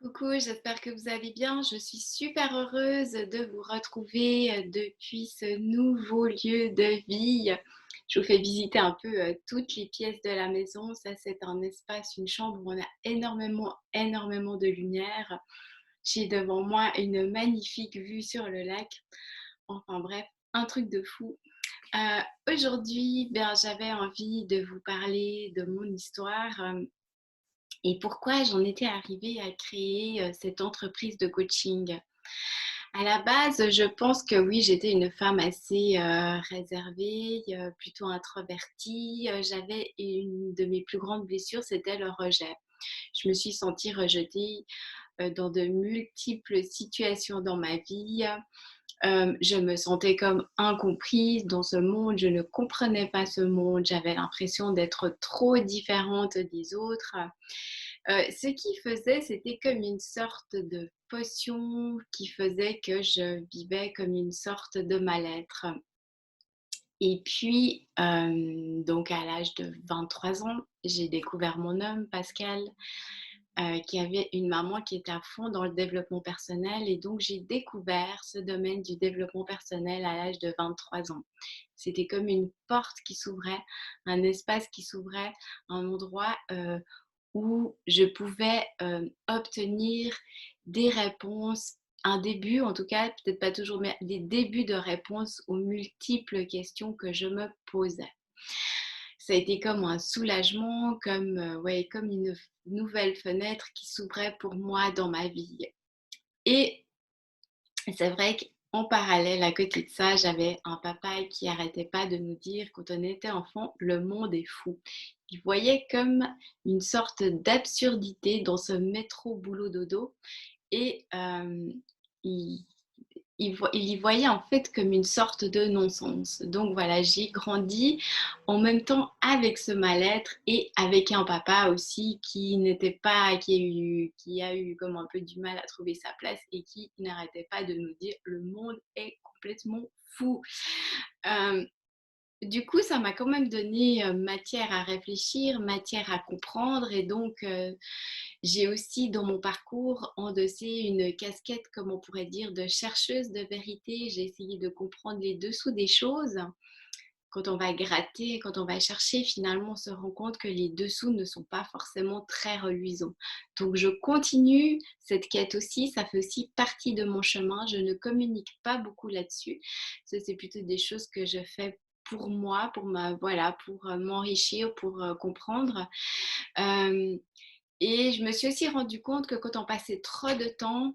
Coucou, j'espère que vous allez bien. Je suis super heureuse de vous retrouver depuis ce nouveau lieu de vie. Je vous fais visiter un peu toutes les pièces de la maison. Ça, c'est un espace, une chambre où on a énormément de lumière. J'ai devant moi une magnifique vue sur le lac. Enfin bref, un truc de fou. Aujourd'hui, j'avais envie de vous parler de mon histoire. Et pourquoi j'en étais arrivée à créer cette entreprise de coaching. À la base, je pense que oui, j'étais une femme assez réservée, plutôt introvertie. J'avais une de mes plus grandes blessures, c'était le rejet. Je me suis sentie rejetée dans de multiples situations dans ma vie. Je me sentais comme incomprise dans ce monde, je ne comprenais pas ce monde, j'avais l'impression d'être trop différente des autres. Ce qui faisait, c'était comme une sorte de potion qui faisait que je vivais comme une sorte de mal-être. Et puis, donc à l'âge de 23 ans, j'ai découvert mon homme, Pascal, qui avait une maman qui était à fond dans le développement personnel. Et donc, j'ai découvert ce domaine du développement personnel à l'âge de 23 ans. C'était comme une porte qui s'ouvrait, un espace qui s'ouvrait, un endroit où je pouvais obtenir des réponses, un début en tout cas, peut-être pas toujours, mais des débuts de réponses aux multiples questions que je me posais. Ça a été comme un soulagement, comme, ouais, comme une nouvelle fenêtre qui s'ouvrait pour moi dans ma vie. Et c'est vrai qu'en parallèle, à côté de ça, j'avais un papa qui arrêtait pas de nous dire quand on était enfant, le monde est fou. Il voyait comme une sorte d'absurdité dans ce métro boulot dodo et il, il y voyait en fait comme une sorte de non-sens. Donc voilà, j'ai grandi en même temps avec ce mal-être et avec un papa aussi qui n'était pas, qui a eu comme un peu du mal à trouver sa place et qui n'arrêtait pas de nous dire le monde est complètement fou. Euh, du coup, ça m'a quand même donné matière à réfléchir, matière à comprendre et donc j'ai aussi dans mon parcours endossé une casquette, comme on pourrait dire, de chercheuse de vérité. J'ai essayé de comprendre les dessous des choses. Quand on va gratter, quand on va chercher, finalement, on se rend compte que les dessous ne sont pas forcément très reluisants. Donc, je continue cette quête aussi. Ça fait aussi partie de mon chemin. Je ne communique pas beaucoup là-dessus. Ça, c'est plutôt des choses que je fais pour moi, voilà, pour m'enrichir, pour comprendre. Euh, et je me suis aussi rendu compte que quand on passait trop de temps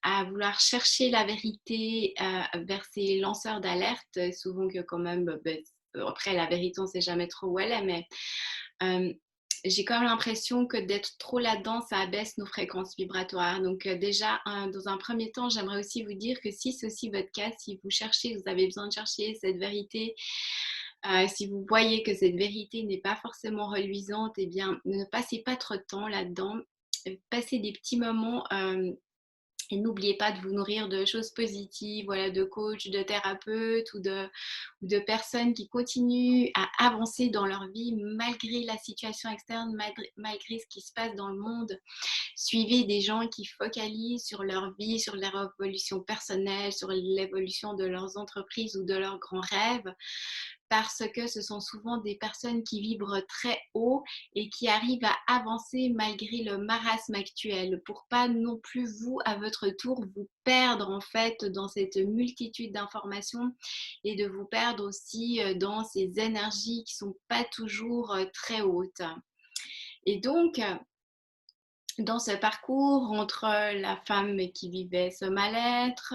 à vouloir chercher la vérité vers ces lanceurs d'alerte, souvent que quand même, après la vérité, on ne sait jamais trop où elle est, mais euh, j'ai quand même l'impression que d'être trop là-dedans, ça abaisse nos fréquences vibratoires. Donc déjà, dans un premier temps, j'aimerais aussi vous dire que si c'est aussi votre cas, si vous cherchez, vous avez besoin de chercher cette vérité, si vous voyez que cette vérité n'est pas forcément reluisante, eh bien, ne passez pas trop de temps là-dedans. Passez des petits moments et n'oubliez pas de vous nourrir de choses positives, voilà, de coachs, de thérapeutes ou de personnes qui continuent à avancer dans leur vie malgré la situation externe, malgré ce qui se passe dans le monde. Suivez des gens qui focalisent sur leur vie, sur leur évolution personnelle, sur l'évolution de leurs entreprises ou de leurs grands rêves, parce que ce sont souvent des personnes qui vibrent très haut et qui arrivent à avancer malgré le marasme actuel, pour pas non plus vous, à votre tour, vous perdre en fait dans cette multitude d'informations et de vous perdre aussi dans ces énergies qui sont pas toujours très hautes. Et donc, dans ce parcours entre la femme qui vivait ce mal-être,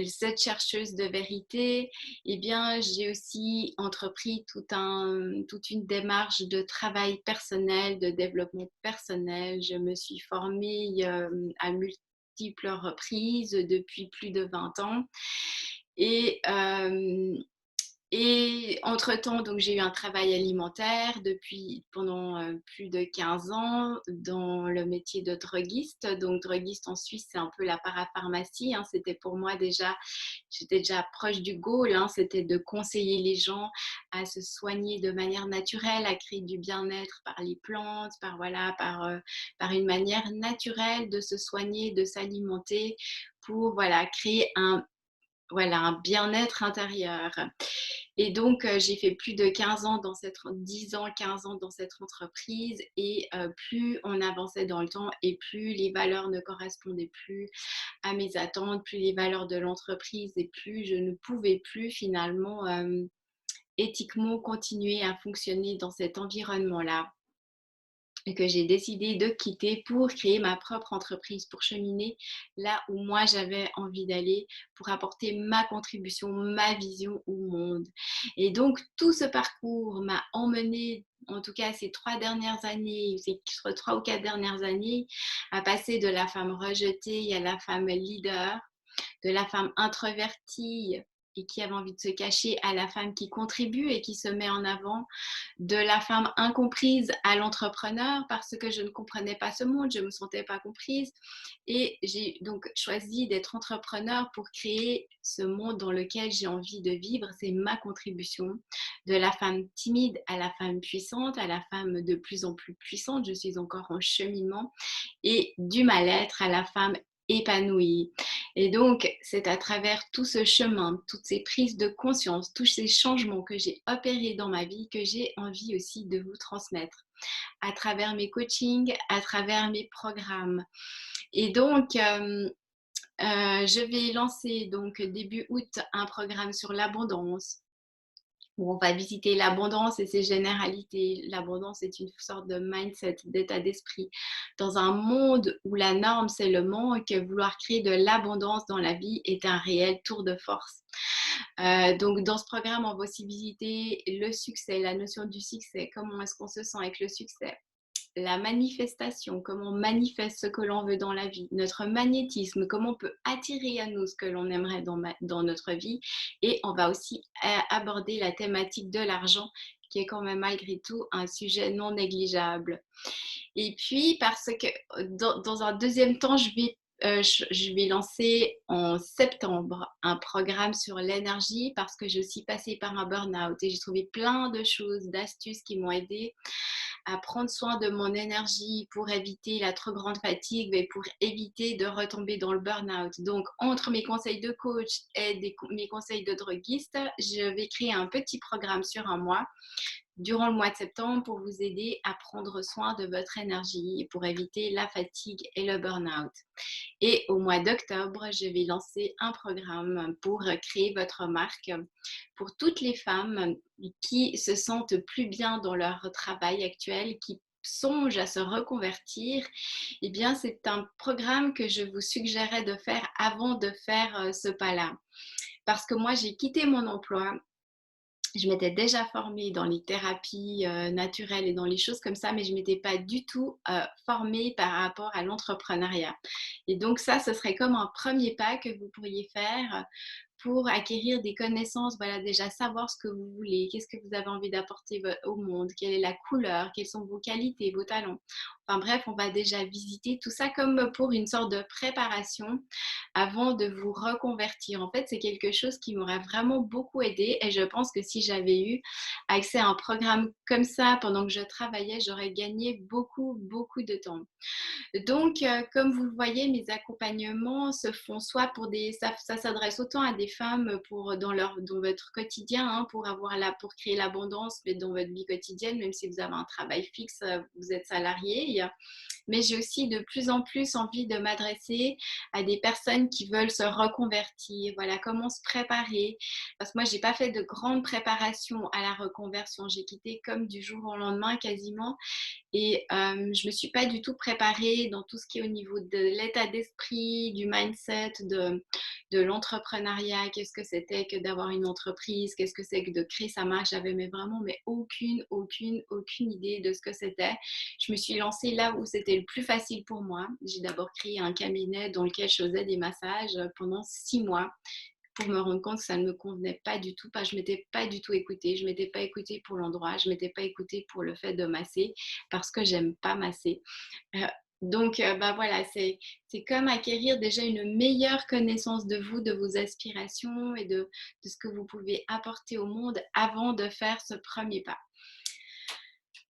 cette chercheuse de vérité, eh bien, j'ai aussi entrepris toute une démarche de travail personnel, de développement personnel. Je me suis formée à multiples reprises depuis plus de 20 ans. Et Et entre-temps, donc j'ai eu un travail alimentaire depuis pendant, plus de 15 ans dans le métier de droguiste. Donc droguiste en Suisse, c'est un peu la parapharmacie, hein. C'était pour moi déjà j'étais déjà proche du goal, hein. C'était de conseiller les gens à se soigner de manière naturelle, à créer du bien-être par les plantes, par voilà, par une manière naturelle de se soigner, de s'alimenter pour voilà, créer un bien-être intérieur. Et donc, j'ai fait plus de 15 ans dans cette 10 ans, 15 ans dans cette entreprise et plus on avançait dans le temps et plus les valeurs ne correspondaient plus à mes attentes, plus les valeurs de l'entreprise et plus je ne pouvais plus finalement, éthiquement continuer à fonctionner dans cet environnement-là et que j'ai décidé de quitter pour créer ma propre entreprise, pour cheminer là où moi j'avais envie d'aller, pour apporter ma contribution, ma vision au monde. Et donc tout ce parcours m'a emmené, en tout cas ces 3 dernières années, ces 3 ou 4 dernières années, à passer de la femme rejetée à la femme leader, de la femme introvertie et qui avait envie de se cacher à la femme qui contribue et qui se met en avant, de la femme incomprise à l'entrepreneur parce que je ne comprenais pas ce monde, je ne me sentais pas comprise. Et j'ai donc choisi d'être entrepreneur pour créer ce monde dans lequel j'ai envie de vivre. C'est ma contribution. De la femme timide à la femme puissante, à la femme de plus en plus puissante. Je suis encore en cheminement. Et du mal-être à la femme épanouie. Et donc, c'est à travers tout ce chemin, toutes ces prises de conscience, tous ces changements que j'ai opérés dans ma vie, que j'ai envie aussi de vous transmettre à travers mes coachings, à travers mes programmes. Et donc, je vais lancer donc début août un programme sur l'abondance où on va visiter l'abondance et ses généralités. L'abondance est une sorte de mindset, d'état d'esprit. Dans un monde où la norme, c'est le manque, vouloir créer de l'abondance dans la vie est un réel tour de force. Donc, dans ce programme, on va aussi visiter le succès, la notion du succès, comment est-ce qu'on se sent avec le succès, la manifestation, comment on manifeste ce que l'on veut dans la vie, notre magnétisme, comment on peut attirer à nous ce que l'on aimerait dans notre vie. Et on va aussi aborder la thématique de l'argent, qui est quand même malgré tout un sujet non négligeable. Et puis, parce que dans un deuxième temps, je vais lancer en septembre un programme sur l'énergie parce que je suis passée par un burn-out et j'ai trouvé plein de choses, d'astuces qui m'ont aidée à prendre soin de mon énergie pour éviter la trop grande fatigue et pour éviter de retomber dans le burn-out. Donc, entre mes conseils de coach et mes conseils de droguiste, je vais créer un petit programme sur un mois durant le mois de septembre pour vous aider à prendre soin de votre énergie et pour éviter la fatigue et le burn-out. Et au mois d'octobre, je vais lancer un programme pour créer votre marque pour toutes les femmes qui se sentent plus bien dans leur travail actuel, qui songent à se reconvertir. Eh bien, c'est un programme que je vous suggérerais de faire avant de faire ce pas-là. Parce que moi, j'ai quitté mon emploi, je m'étais déjà formée dans les thérapies naturelles et dans les choses comme ça, mais je ne m'étais pas du tout formée par rapport à l'entrepreneuriat. Et donc ça, ce serait comme un premier pas que vous pourriez faire pour acquérir des connaissances, voilà, déjà savoir ce que vous voulez, qu'est-ce que vous avez envie d'apporter au monde, quelle est la couleur, quelles sont vos qualités, vos talents. Enfin bref, on va déjà visiter tout ça comme pour une sorte de préparation avant de vous reconvertir. En fait, c'est quelque chose qui m'aurait vraiment beaucoup aidé et je pense que si j'avais eu accès à un programme comme ça pendant que je travaillais, j'aurais gagné beaucoup, beaucoup de temps. Donc, comme vous le voyez, mes accompagnements se font soit pour ça s'adresse autant à des femmes dans votre quotidien, hein, pour créer l'abondance, mais dans votre vie quotidienne, même si vous avez un travail fixe, vous êtes salarié. Mais j'ai aussi de plus en plus envie de m'adresser à des personnes qui veulent se reconvertir. Voilà, comment se préparer. Parce que moi, j'ai pas fait de grande préparation à la reconversion. J'ai quitté comme du jour au lendemain quasiment. Et je me suis pas du tout préparée dans tout ce qui est au niveau de l'état d'esprit, du mindset, de l'entrepreneuriat. Qu'est-ce que c'était que d'avoir une entreprise? Qu'est-ce que c'est que de créer sa marque? J'avais vraiment mais aucune idée de ce que c'était. Je me suis lancée là où c'était le plus facile pour moi. J'ai d'abord créé un cabinet dans lequel je faisais des massages pendant 6 mois pour me rendre compte que ça ne me convenait pas du tout, je m'étais pas du tout écoutée. Je m'étais pas écoutée pour l'endroit, je m'étais pas écoutée pour le fait de masser parce que j'aime pas masser. Heu, bah, voilà, c'est comme acquérir déjà une meilleure connaissance de vous, de vos aspirations et de ce que vous pouvez apporter au monde avant de faire ce premier pas.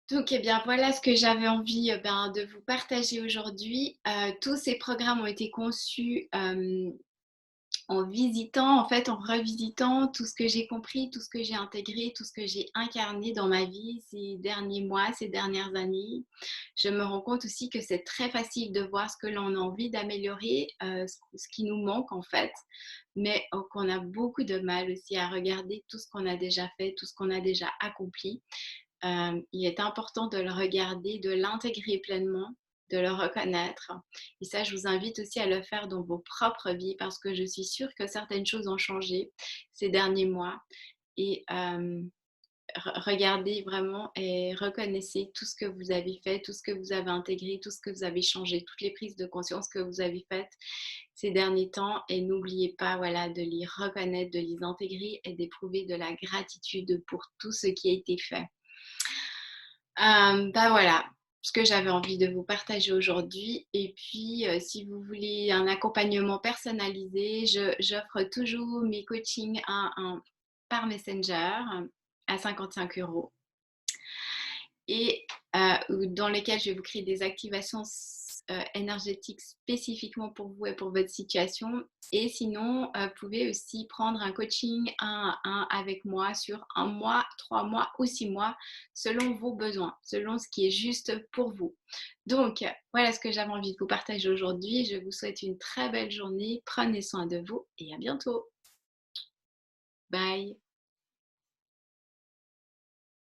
Donc, eh bien, voilà ce que j'avais envie, de vous partager aujourd'hui. Tous ces programmes ont été conçus, en visitant, en fait, en revisitant tout ce que j'ai compris, tout ce que j'ai intégré, tout ce que j'ai incarné dans ma vie ces derniers mois, ces dernières années. Je me rends compte aussi que c'est très facile de voir ce que l'on a envie d'améliorer, ce qui nous manque en fait, mais qu'on a beaucoup de mal aussi à regarder tout ce qu'on a déjà fait, tout ce qu'on a déjà accompli. Il est important de le regarder, de l'intégrer pleinement, de le reconnaître. Et ça, je vous invite aussi à le faire dans vos propres vies parce que je suis sûre que certaines choses ont changé ces derniers mois. Et regardez vraiment et reconnaissez tout ce que vous avez fait, tout ce que vous avez intégré, tout ce que vous avez changé, toutes les prises de conscience que vous avez faites ces derniers temps. Et n'oubliez pas, voilà, de les reconnaître, de les intégrer et d'éprouver de la gratitude pour tout ce qui a été fait. Voilà, ce que j'avais envie de vous partager aujourd'hui. Et puis, si vous voulez un accompagnement personnalisé, j'offre toujours mes coachings par Messenger à 55 € et dans lesquels je vais vous créer des activations énergétiques spécifiquement pour vous et pour votre situation. Et sinon, vous pouvez aussi prendre un coaching 1 à 1 avec moi sur 1 mois, 3 mois ou 6 mois, selon vos besoins, selon ce qui est juste pour vous. Donc, voilà ce que j'avais envie de vous partager aujourd'hui. Je vous souhaite une très belle journée. Prenez soin de vous et à bientôt. Bye.